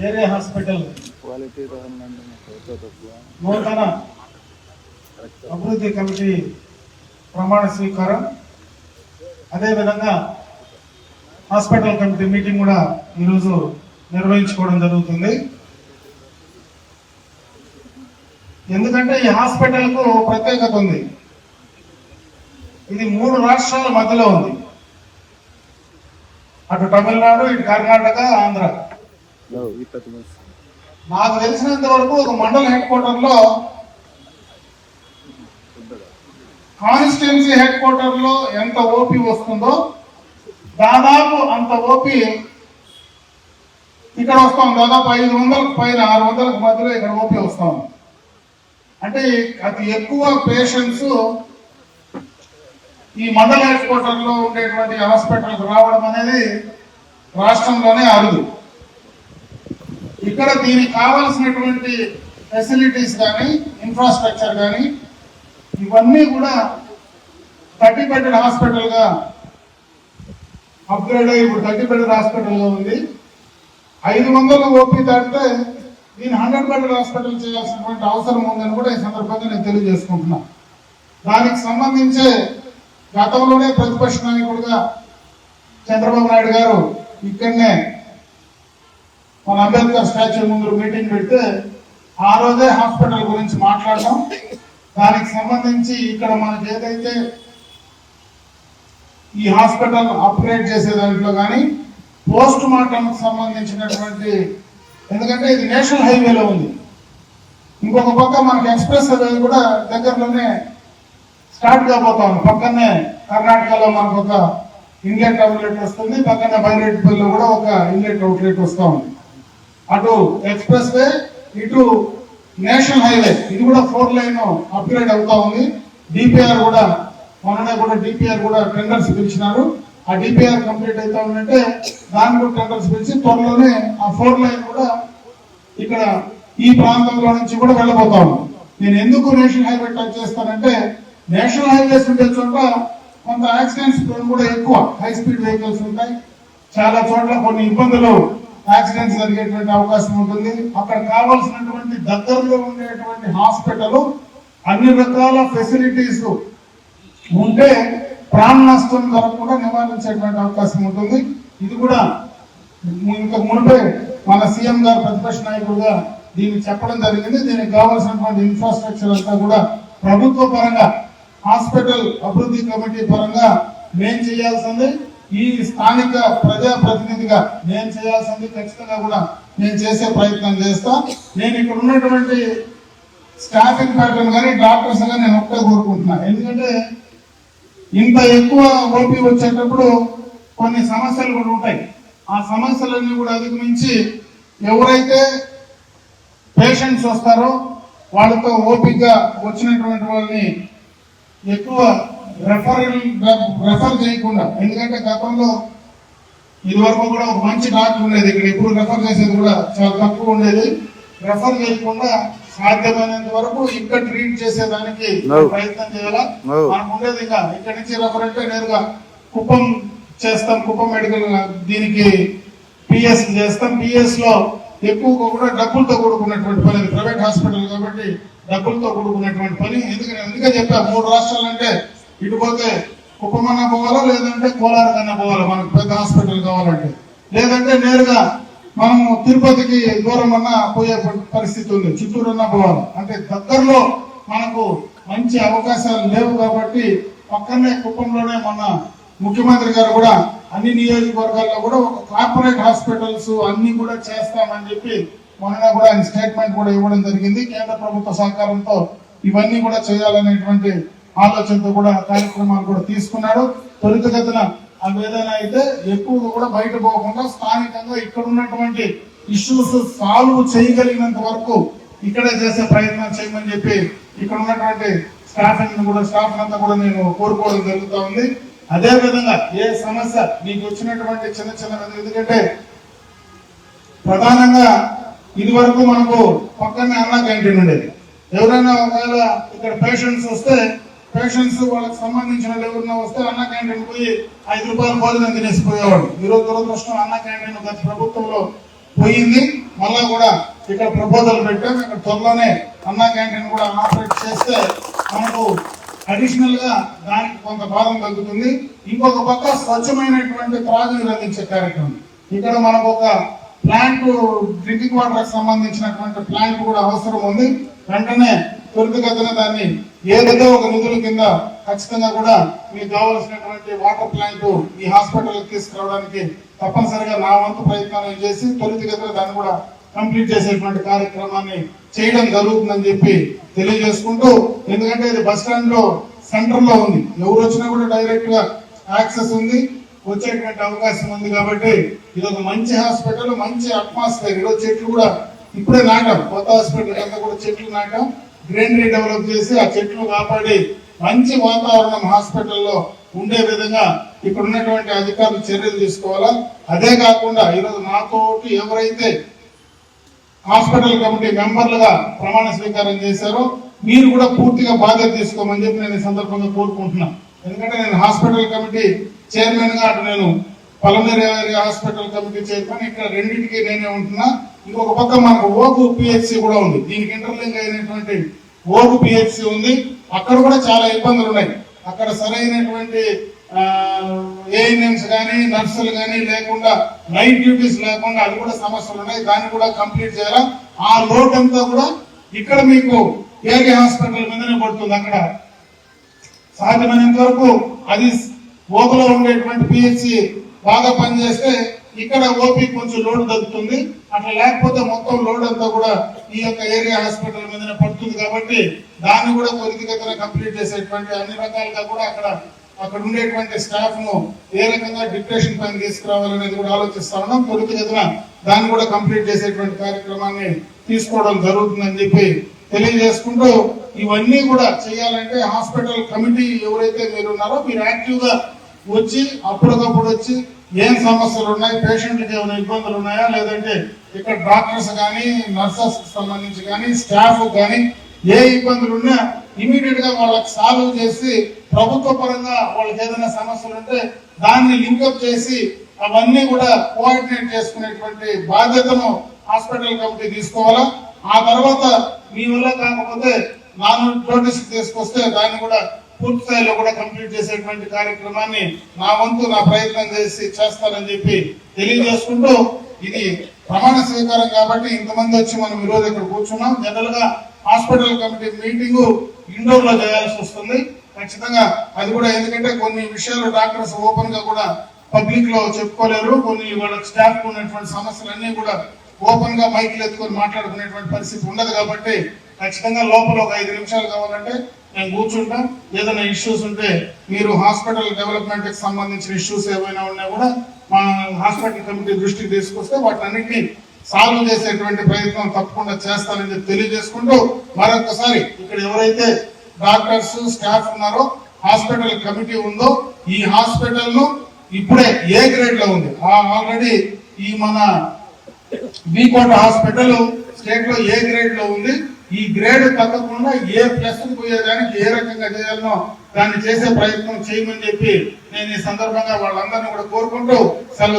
Area hospital నూతన అభివృద్ధి committee ప్రమాణ స్వీకారం, అదేవిధంగా హాస్పిటల్ కమిటీ మీటింగ్ కూడా ఈరోజు నిర్వహించుకోవడం జరుగుతుంది. ఎందుకంటే ఈ హాస్పిటల్కు ప్రత్యేకత ఉంది. ఇది 3 రాష్ట్రాల మధ్యలో ఉంది. అటు తమిళనాడు, ఇటు కర్ణాటక, ఆంధ్ర. నాకు తెలిసినంత వరకు ఒక మండల హెడ్ క్వార్టర్ లో, కాన్స్టిట్యున్సీ హెడ్ క్వార్టర్ లో ఎంత ఓపీ వస్తుందో దాదాపు అంత ఓపీ ఇక్కడ వస్తాం. దాదాపు 500 పైన 600 మధ్యలో ఇక్కడ ఓపీ వస్తాం. అంటే అతి ఎక్కువ పేషెంట్స్ ఈ మండల హెడ్ క్వార్టర్ లో ఉండేటువంటి హాస్పిటల్కి రావడం అనేది రాష్ట్రంలోనే అరుదు. ఇక్కడ దీనికి కావాల్సినటువంటి ఫెసిలిటీస్ కానీ, ఇన్ఫ్రాస్ట్రక్చర్ కానీ ఇవన్నీ కూడా 30 బెడెడ్ హాస్పిటల్ గా అప్గ్రేడ్ అయ్యి ఇప్పుడు 30 బెడెడ్ హాస్పిటల్ గా ఉంది. 500 ఓపీ దాటితే దీన్ని 100 బెడెడ్ హాస్పిటల్ చేయాల్సినటువంటి అవసరం ఉందని కూడా ఈ సందర్భంగా నేను తెలియజేసుకుంటున్నా. దానికి సంబంధించే గతంలోనే ప్రతిపక్ష నాయకుడిగా చంద్రబాబు నాయుడు గారు ఇక్కడనే మన అంబేద్కర్ స్టాచ్యూ ముందు మీటింగ్ పెడితే ఆ రోజే హాస్పిటల్ గురించి మాట్లాడడం. దానికి సంబంధించి ఇక్కడ మనకి ఏదైతే ఈ హాస్పిటల్ అప్గ్రేడ్ చేసే దాంట్లో కానీ పోస్ట్ మార్టం సంబంధించినటువంటి, ఎందుకంటే ఇది నేషనల్ హైవేలో ఉంది, ఇంకొక పక్క మనకి ఎక్స్ప్రెస్ హైవే కూడా దగ్గరలోనే స్టార్ట్ కాబోతా ఉంది. పక్కనే కర్ణాటకలో మనకు ఒక ఇన్లెట్ అవుట్లెట్ వస్తుంది, పక్కన బైరెడ్డిపల్లిలో కూడా ఒక ఇన్లెట్ అవుట్లెట్ వస్తూ ఉంది. అటు ఎక్స్ప్రెస్ వే, ఇటు నేషనల్ హైవే, ఇది కూడా 4 లైన్ అప్గ్రేడ్ అవుతా ఉంది. డిపిఆర్ కూడా మొన్ననే కూడా డిపిఆర్ కూడా టెండర్స్ పిలిచినారు. ఆ డిపిఆర్ కంప్లీట్ అవుతా ఉందంటే దాన్ని కూడా టెండర్స్ పిలిచి త్వరలోనే ఆ 4 లైన్ కూడా ఇక్కడ ఈ ప్రాంతంలో నుంచి కూడా వెళ్ళబోతా ఉంది. నేను ఎందుకు నేషనల్ హైవే టచ్ చేస్తానంటే, నేషనల్ హైవేస్ ఉండే చోట కొంత యాక్సిడెంట్స్ కూడా ఎక్కువ, హై స్పీడ్ వెహికల్స్ ఉంటాయి. చాలా చోట్ల కొన్ని ఇబ్బందులు, యాక్సిడెంట్స్ జరిగేటువంటి అవకాశం ఉంటుంది. అక్కడ కావాల్సినటువంటి దగ్గరలో ఉండేటువంటి హాస్పిటల్ అన్ని రకాల ఫెసిలిటీస్ ఉంటే ప్రాణ నష్టం జరగకుండా నివారించేటువంటి అవకాశం ఉంటుంది. ఇది కూడా ఇంతకు మునిపే మన సీఎం గారు ప్రతిపక్ష నాయకుడుగా దీన్ని చెప్పడం జరిగింది. దీనికి కావాల్సినటువంటి ఇన్ఫ్రాస్ట్రక్చర్ అంతా కూడా ప్రభుత్వ పరంగా, హాస్పిటల్ అభివృద్ధి కమిటీ పరంగా నేను చేయాల్సింది, ఈ స్థానిక ప్రజాప్రతినిధిగా నేను చేయాల్సింది ఖచ్చితంగా కూడా నేను చేసే ప్రయత్నం చేస్తా. నేను ఇక్కడ ఉన్నటువంటి స్టాఫింగ్ ప్యాటర్న్ కానీ డాక్టర్స్ కానీ నేను ఒక్కటే కోరుకుంటున్నా. ఎందుకంటే ఇంత ఎక్కువ ఓపీ వచ్చేటప్పుడు కొన్ని సమస్యలు కూడా ఉంటాయి. ఆ సమస్యలన్నీ కూడా అధిగమించి ఎవరైతే పేషెంట్స్ వస్తారో వాళ్ళతో ఓపికగా వచ్చినటువంటి వాళ్ళని ఎక్కువ రెఫర్ చేయకుండా, ఎందుకంటే గతంలో ఇదివరకు కూడా ఒక మంచి డాక్టర్ ఉండేది, ఇక్కడ ఎప్పుడు రెఫర్ చేసేది కూడా చాలా తక్కువ ఉండేది. రెఫర్ చేయకుండా సాధ్యమైనంత వరకు ఇక్కడ ట్రీట్ చేసేదానికి ప్రయత్నం చేయాలా. మనకు ఉండేది ఇంకా ఇక్కడ నుంచి రెఫర్ అంటే నేరుగా కుప్పం చేస్తాం, కుప్పం మెడికల్ దీనికి పిఎస్ చేస్తాం. పిఎస్ లో ఎక్కువగా కూడా డబ్బులతో కూడుకున్నటువంటి పని, ప్రైవేట్ హాస్పిటల్ కాబట్టి డబ్బులతో కూడుకున్నటువంటి పని. ఎందుకంటే చెప్పా 3 రాష్ట్రాలు అంటే ఇటు పోతే కుప్పమన్నా పోవాలా, లేదంటే కోలార్ కన్నా పోవాలా మనకు పెద్ద హాస్పిటల్ కావాలంటే, లేదంటే నేరుగా మనము తిరుపతికి దూరం అన్నా పోయే పరిస్థితి ఉంది, చిత్తూరు అన్నా పోవాలి. అంటే దగ్గరలో మనకు మంచి అవకాశాలు లేవు కాబట్టి పక్కనే కుప్పంలోనే మన ముఖ్యమంత్రి గారు కూడా అన్ని నియోజకవర్గాల్లో కూడా ఒక కార్పొరేట్ హాస్పిటల్స్ అన్ని కూడా చేస్తామని చెప్పి మొన్న కూడా ఆయన స్టేట్మెంట్ కూడా ఇవ్వడం జరిగింది. కేంద్ర ప్రభుత్వ సహకారంతో ఇవన్నీ కూడా చేయాలనేటువంటి ఆలోచనతో కూడా కార్యక్రమాలు కూడా తీసుకున్నాడు. త్వరితగతిన అవి ఏదైనా అయితే ఎక్కువగా కూడా బయట పోకుండా స్థానికంగా ఇక్కడ ఉన్నటువంటి ఇష్యూస్ సాల్వ్ చేయగలిగినంత వరకు ఇక్కడే చేసే ప్రయత్నం చేయమని చెప్పి ఇక్కడ ఉన్నటువంటి స్టాఫ్ అంతా కూడా నేను కోరుకోవడం జరుగుతూ ఉంది. అదే విధంగా ఏ సమస్య మీకు వచ్చినటువంటి చిన్న ఎందుకంటే ప్రధానంగా ఇది వరకు మనకు పక్కనే అన్నా క్యాంటీన్ ఉండేది. ఎవరైనా ఒకవేళ ఇక్కడ పేషెంట్స్ వస్తే పేషెంట్స్ వాళ్ళకి సంబంధించిన ఎవరైనా వస్తే అన్న క్యాంటీన్ పోయి 5 రూపాయల భోజనం తినేసిపోయేవాడు. ఈరోజు దురదృష్టం అన్న క్యాంటీన్ గత ప్రభుత్వంలో పోయింది. మళ్ళా కూడా ఇక్కడ ప్రపోజల్ పెట్టాం. ఇక్కడ త్వరలోనే అన్నా క్యాంటీన్ కూడా ఆపరేట్ చేస్తే మనకు అడిషనల్ గా దానికి కొంత భాగం తగ్గుతుంది. ఇంకొక పక్క స్వచ్ఛమైనటువంటి త్రాగునీరు అందించే కార్యక్రమం. ఇక్కడ మనకు ఒక ప్లాంట్, డ్రింకింగ్ వాటర్ సంబంధించినటువంటి ప్లాంట్ కూడా అవసరం ఉంది. వెంటనే త్వరితగతిన దాన్ని ఏదో ఒక నిధుల కింద ఖచ్చితంగా కూడా మీకు కావాల్సినటువంటి వాటర్ ప్లాంట్ ఈ హాస్పిటల్ తీసుకురావడానికి తప్పనిసరిగా నా వంతు ప్రయత్నాలు చేసి త్వరితగతిన దాన్ని కూడా కంప్లీట్ చేసేటువంటి కార్యక్రమాన్ని చేయడం జరుగుతుందని చెప్పి తెలియజేసుకుంటూ, ఎందుకంటే ఇది బస్ స్టాండ్ లో సెంటర్ లో ఉంది, ఎవరు వచ్చినా కూడా డైరెక్ట్ గా యాక్సెస్ ఉంది, వచ్చేటువంటి అవకాశం ఉంది. కాబట్టి ఇది ఒక మంచి హాస్పిటల్, మంచి అట్మాస్ఫియర్. ఈరోజు చెట్లు కూడా ఇప్పుడే నాటాం, కొత్త హాస్పిటల్ అంతా కూడా చెట్లు నాటాం, గ్రీనరీ డెవలప్ చేసి ఆ చెట్లు కాపాడి మంచి వాతావరణం హాస్పిటల్లో ఉండే విధంగా ఇక్కడ ఉన్నటువంటి అధికారులు చర్యలు తీసుకోవాలా. అదే కాకుండా ఈరోజు నాతోటి ఎవరైతే హాస్పిటల్ కమిటీ మెంబర్లుగా ప్రమాణ స్వీకారం చేశారో మీరు కూడా పూర్తిగా బాధ్యత తీసుకోమని చెప్పి నేను ఈ సందర్భంగా కోరుకుంటున్నాను. ఎందుకంటే నేను హాస్పిటల్ కమిటీ చైర్మన్ గా, అటు నేను పల్మనరీ హాస్పిటల్ కమిటీ చైర్మన్, ఇక్కడ రెండింటికి నేనే ఉంటున్నా. ఇంకొక పక్క మనకు ఓగు పిహెచ్సి కూడా ఉంది, దీనికి ఇంటర్లింక్ అయినటువంటి ఓగు పిహెచ్సి ఉంది. అక్కడ కూడా చాలా ఇబ్బందులు ఉన్నాయి. అక్కడ సరైనటువంటి ఏఎన్ఎంస్ కానీ నర్సులు కానీ లేకుండా, నైట్ డ్యూటీస్ లేకుండా, అది కూడా సమస్యలు ఉన్నాయి. దాన్ని కూడా కంప్లీట్ చేయాలా. ఆ లోడ్ అంతా కూడా ఇక్కడ మీకు ఏరియా హాస్పిటల్ మీదనే పడుతుంది. అక్కడ సాధ్యమైనంత వరకు అది ఓపులో ఉండేటువంటి పిహెచ్సి బాగా పనిచేస్తే ఇక్కడ ఓపీ కొంచెం లోడ్ తగ్గుతుంది. అట్లా లేకపోతే మొత్తం లోడ్ అంతా కూడా ఈ యొక్క ఏరియా హాస్పిటల్ మీదనే పడుతుంది. కాబట్టి దాన్ని కూడా త్వరితగతిన కంప్లీట్ చేసేటువంటి అన్ని రకాలుగా కూడా అక్కడ ఉండేటువంటి స్టాఫ్ ను ఏ రకంగా డిప్రెషన్ పైన తీసుకురావాలనేది కూడా ఆలోచిస్తా ఉన్నాం. త్వరితగతిన దాన్ని కూడా కంప్లీట్ చేసేటువంటి కార్యక్రమాన్ని తీసుకోవడం జరుగుతుందని చెప్పి తెలియజేసుకుంటూ, ఇవన్నీ కూడా చేయాలంటే హాస్పిటల్ కమిటీ ఎవరైతే మీరు ఉన్నారో మీరు యాక్టివ్ గా వచ్చి అప్పటికప్పుడు వచ్చి ఏం సమస్యలు ఉన్నాయి, పేషెంట్లకు ఏమైనా ఇబ్బందులు ఉన్నాయా, లేదంటే ఇక్కడ డాక్టర్స్ కానీ నర్సెస్ సంబంధించి కానీ స్టాఫ్ కానీ ఏ ఇబ్బందులు ఉన్నా ఇమీడియట్ గా వాళ్ళకి సాల్వ్ చేసి, ప్రభుత్వ పరంగా వాళ్ళకి ఏదైనా సమస్యలు ఉంటే దాన్ని లింకప్ చేసి అవన్నీ కూడా కోఆర్డినేట్ చేసుకునేటువంటి బాధ్యతను హాస్పిటల్ కమిటీ తీసుకోవాలా. ఆ తర్వాత మీ వల్ల కాకపోతే నాన్ నోటీస్ తీసుకొస్తే దాన్ని కూడా పూర్తి స్థాయిలో కూడా కంప్లీట్ చేసేటువంటి కార్యక్రమాన్ని నా వంతు నా ప్రయత్నం చేస్తానని చెప్పి తెలియజేసుకుంటూ, ఇది ప్రమాణ స్వీకారం కాబట్టి ఇంతమంది వచ్చి మనం ఈ రోజు ఇక్కడ కూర్చున్నాం. జనరల్ గా హాస్పిటల్ కమిటీ మీటింగ్ ఇండోర్ లో చేయాల్సి వస్తుంది ఖచ్చితంగా. అది కూడా ఎందుకంటే కొన్ని విషయాలు డాక్టర్స్ ఓపెన్ గా కూడా పబ్లిక్ లో చెప్పుకోలేరు. కొన్ని వాళ్ళ స్టాఫ్ ఉన్నటువంటి సమస్యలన్నీ కూడా ఓపెన్ గా మైక్లు ఎత్తుకొని మాట్లాడుకునేటువంటి పరిస్థితి ఉండదు. కాబట్టి ఖచ్చితంగా లోపల ఒక 5 నిమిషాలు కావాలంటే మేము కూర్చుంటాం. ఏదైనా ఇష్యూస్ ఉంటే మీరు హాస్పిటల్ డెవలప్మెంట్ కి సంబంధించిన ఇష్యూస్ ఏమైనా ఉన్నా కూడా మా హాస్పిటల్ కమిటీ దృష్టికి తీసుకొస్తే వాటన్నిటిని సాల్వ్ చేసేటువంటి ప్రయత్నం తప్పకుండా చేస్తానని చెప్పి తెలియజేసుకుంటూ, మరొకసారి ఇక్కడ ఎవరైతే డాక్టర్స్ స్టాఫ్ ఉన్నారో హాస్పిటల్ కమిటీ ఉందో ఈ హాస్పిటల్ ను ఇప్పుడే ఏ గ్రేడ్ లో ఉంది. ఆల్రెడీ ఈ మన బీకోట హాస్పిటల్ స్టేట్ లో ఏ గ్రేడ్ లో ఉంది. ఈ గ్రేడ్ తగ్గకుండా ఏ ప్లస్ పోయేదానికి ఏ రకంగా చేయాలనో దాన్ని చేసే ప్రయత్నం చేయమని చెప్పి నేను ఈ సందర్భంగా వాళ్ళందరినీ కూడా కోరుకుంటూ సెలవు